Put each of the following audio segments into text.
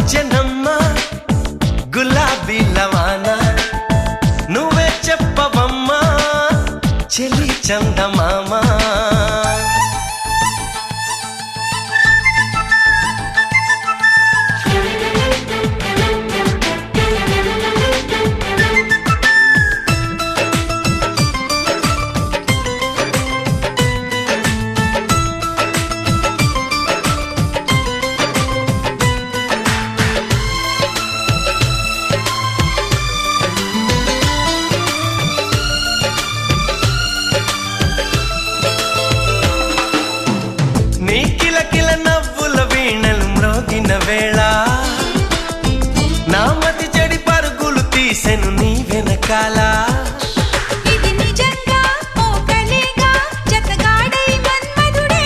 వచ్చెనమ్మా గులాబీ లవానా నువ్వే చెప్పవమ్మా చెలి చందమామా వేళ నా మతి చెడి పరుగులు తీసెను నీ వెనకాల ఇది నిజంగా ఓ కలేగా జతగాడై మన్మధుడే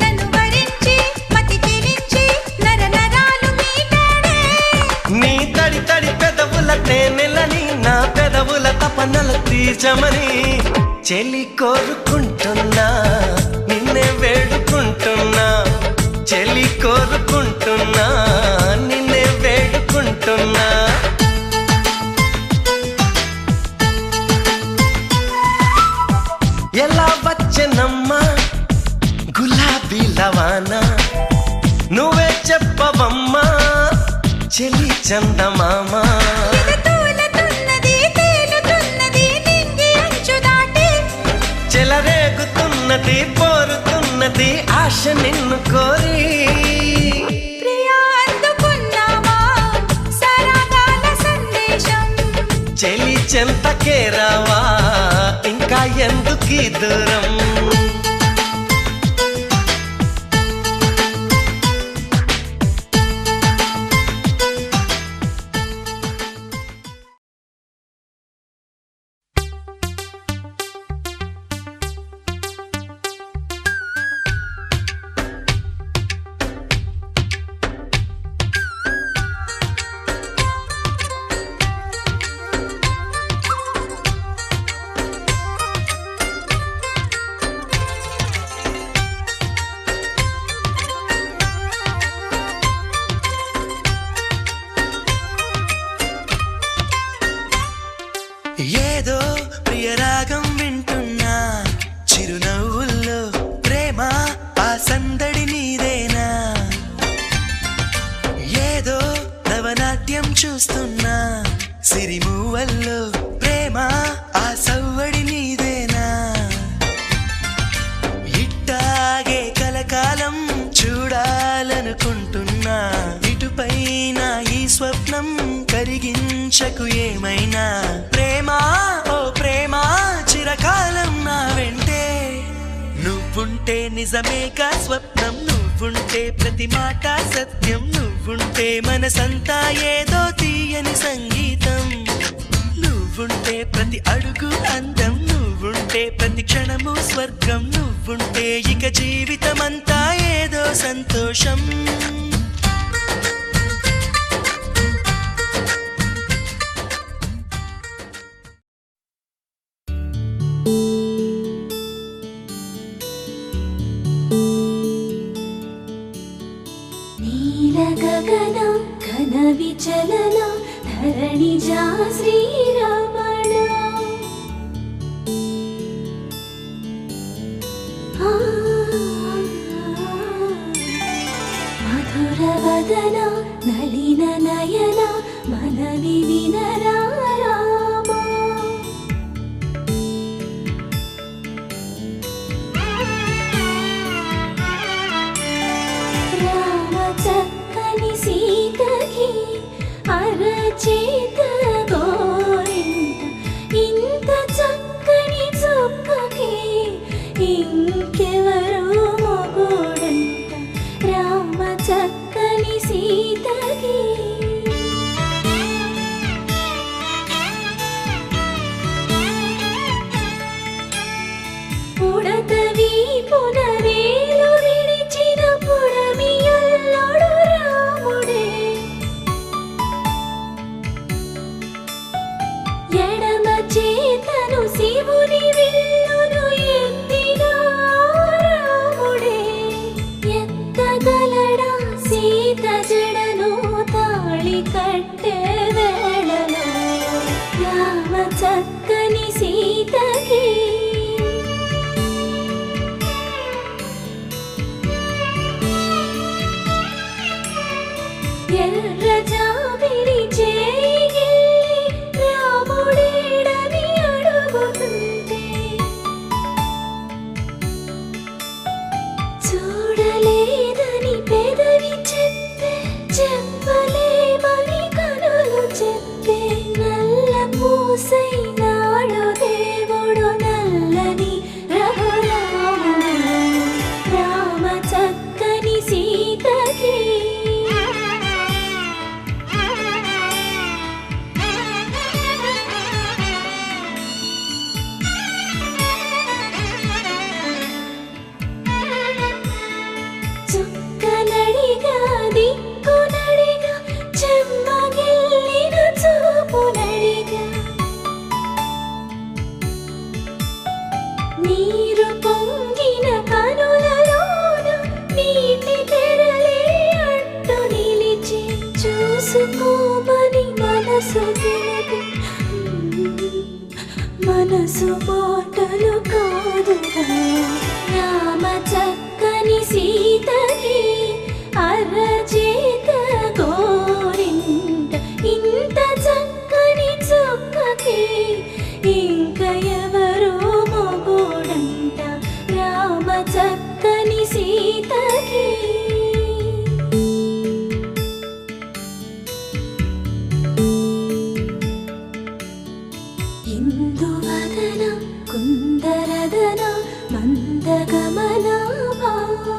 నన్ను వరించి మతి చెలించి నరనరాలు మీటాడే నీ తడి తడి పెదవుల తేనెలని నా పెదవుల తపనల తీర్చమని చెలి కోరుకుంటున్నా నిన్నే వేడుకుంటున్నా చెలి కోరుకుంటున్నా నిన్నే వేడుకుంటున్నా ఎలా వచ్చెనమ్మా గులాబీ లవానా నువ్వే చెప్పవమ్మా చెలి చందమామా చెలరేగుతున్నది పోరుతున్నది ఆశ నిన్ను కోరి చెలి చెంతకే రావా ఇంకా ఎందుకీ దూరం ఏదో ప్రియరాగం వింటున్నా చిరునవ్వుల్లో ప్రేమ ఆ సందడి నీదేనా ఏదో నవనాట్యం చూస్తున్నా సిరిమూవల్లో ప్రేమ ఆ సవ్వడి నీదేనా ఇట్టాగే కలకాలం చూడాలనుకుంటున్నా ఇటుపైన ఈ స్వప్నం కరిగించకు ఏమైనా ప్రేమా ఓ ప్రేమా చిరకాలం నా వెంటే నువ్వుంటే నిజమేగా స్వప్నం నువ్వుంటే ప్రతి మాట సత్యం నువ్వుంటే మనసంతా ఏదో తీయని సంగీతం నువ్వుంటే ప్రతి అడుగు అందం నువ్వుంటే ప్రతి క్షణము స్వర్గం నువ్వుంటే ఇక జీవితమంతా ఏదో సంతోషం గగన ఘన విచలన ధరణిజా శ్రీరమణ మధుర వదన నలిన నయన మనవి వినరా అరచేత గోరింట ఇంత చక్కని చుక్కకి ఇంకెవరు మొగుడంట రామ చక్కని సీతకి పుడతవి పునవేలు విడిచిన పుడమియల్లోడు రాముడే ఎడమ చేతను శివుని విల్లును ఎత్తిన రాముడే ఎత్తగలడా సీత జడను కలుసుకోమని మనసు తెలిపి మనసు మాటలు కాదుగా రామ చక్కని సీతకి అరచేత గోరింట ఇంత చక్కని చుక్కకి ఇంక ఎవరో మొగోడంట రామ చక్కని సీతకి ఇందువదన కుందరదన మందగమన భామా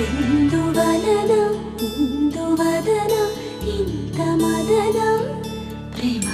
ఇందువదన ఇందువదన ఇంత మదన ప్రేమ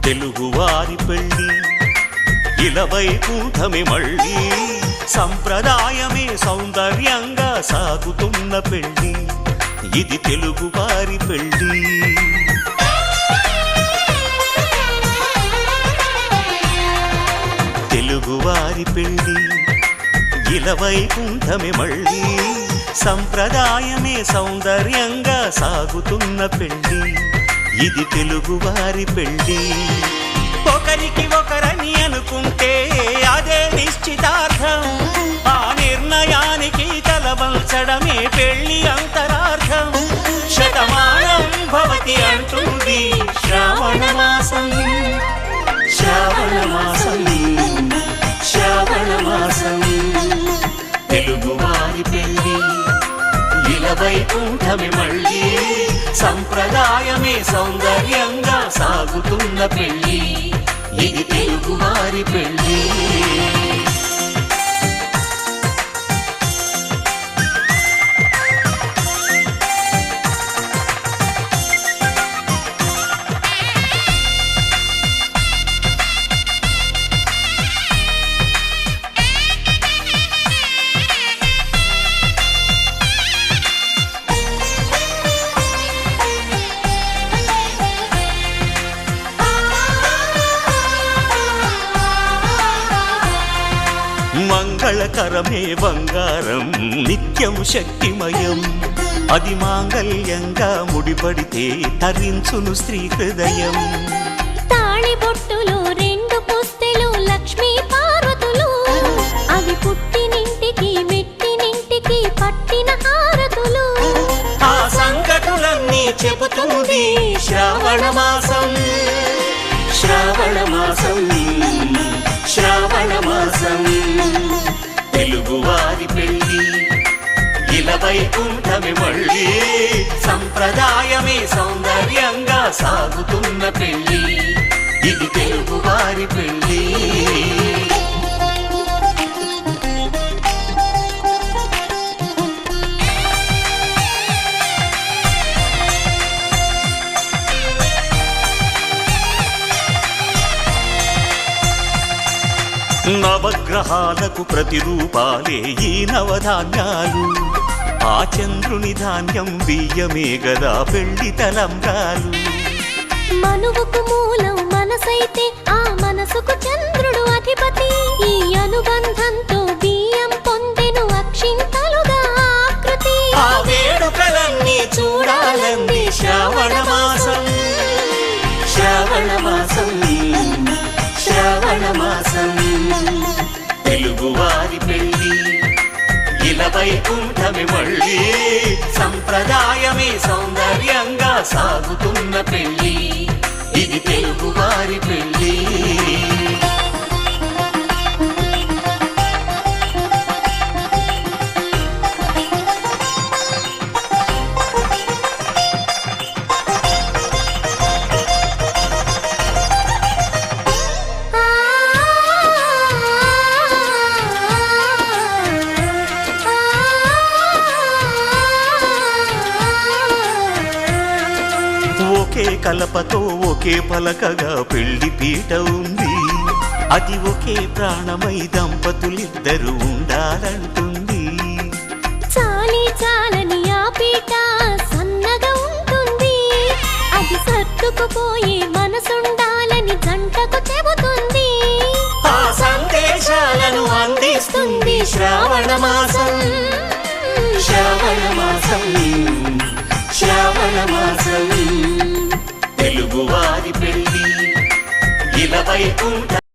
తెలుగువారి పెళ్ళి ఇలవైకుంఠమి మళ్ళీ సంప్రదాయమే సౌందర్యంగా సాగుతున్న పెళ్ళి ఇది తెలుగువారి పెళ్ళి తెలుగువారి పెళ్ళి ఇలవైకుంఠమి మళ్ళీ సంప్రదాయమే సౌందర్యంగా సాగుతున్న పెళ్ళి ఇది తెలుగువారి పెళ్ళి ఒకరికి ఒకరని అనుకుంటే అదే నిశ్చితార్థం ఆ నిర్ణయానికి తలవంచడమే పెళ్ళి అంతరార్థం శతమానం భవతి అంటుంది శ్రావణ మాసం శ్రావణ మాసం శ్రావణ మాసం తెలుగువారి పెళ్ళి ఇలవైకుంఠమి మళ్ళీ సంప్రదాయమే సౌందర్యంగా సాగుతున్న పెళ్ళి, ఇది తెలుగువారి పెళ్ళి. మంగళకరమే బంగారం నిత్యం శక్తిమయం, అది మాంగళ్యంగా ముడిపడితే తరించును స్త్రీ హృదయం. తాళిబొట్టులు రెండు పుస్తెలు లక్ష్మీ పార్వతులు, అవి పుట్టినింటికి మెట్టినింటికి పట్టిన హారతులు. ఆ సంగతులన్నీ చెబుతుంది శ్రావణ మాసం, శ్రావణ మాసం, శ్రావణ మాసం. తెలుగువారి పెళ్ళి ఇలా వైకుంఠమే మళ్ళీ, సంప్రదాయమే సౌందర్యంగా సాగుతున్న పెళ్ళి, ఇది తెలుగువారి పెళ్ళి. నవగ్రహాలకు ప్రతిరూపాలే ఈ నవధాన్యాలు, ఆ చంద్రుని ధాన్యం బియ్యమే గదా పెళ్లి తలంబ్రాలు. మనువుకు మూలం మనసైతే ఆ మనసుకు చంద్రుడు అధిపతి, ఈ అనుబంధంతో బియ్యం పొందెను అక్షింతలుగా ఆకృతి. ఆ వేడుకలన్నీ చూడాలంది శ్రావణ మాసం, శ్రావణ మాసం, శ్రావణ మాసం. తెలుగువారి పెళ్ళి ఇలా వైకుంఠమే మళ్ళీ, సంప్రదాయమే సౌందర్యంగా సాగుతున్న పెళ్ళి, ఇది తెలుగువారి పెళ్ళి. ఒకే కలపతో ఒకే పలకగా పెళ్లి పీట ఉంది, అది ఒకే ప్రాణమై దంపతులిద్దరూ ఉండాలంటుంది. చాలి చాలని ఆ పీట సన్నగా ఉంటుంది, అది సర్దుకుపోయే మనసుండాలని జంటకు చెబుతుంది. ఆ సందేశాలను అందిస్తుంది శ్రావణ మాసం, శ్రావణ మాసం, శ్రావణ మాసం.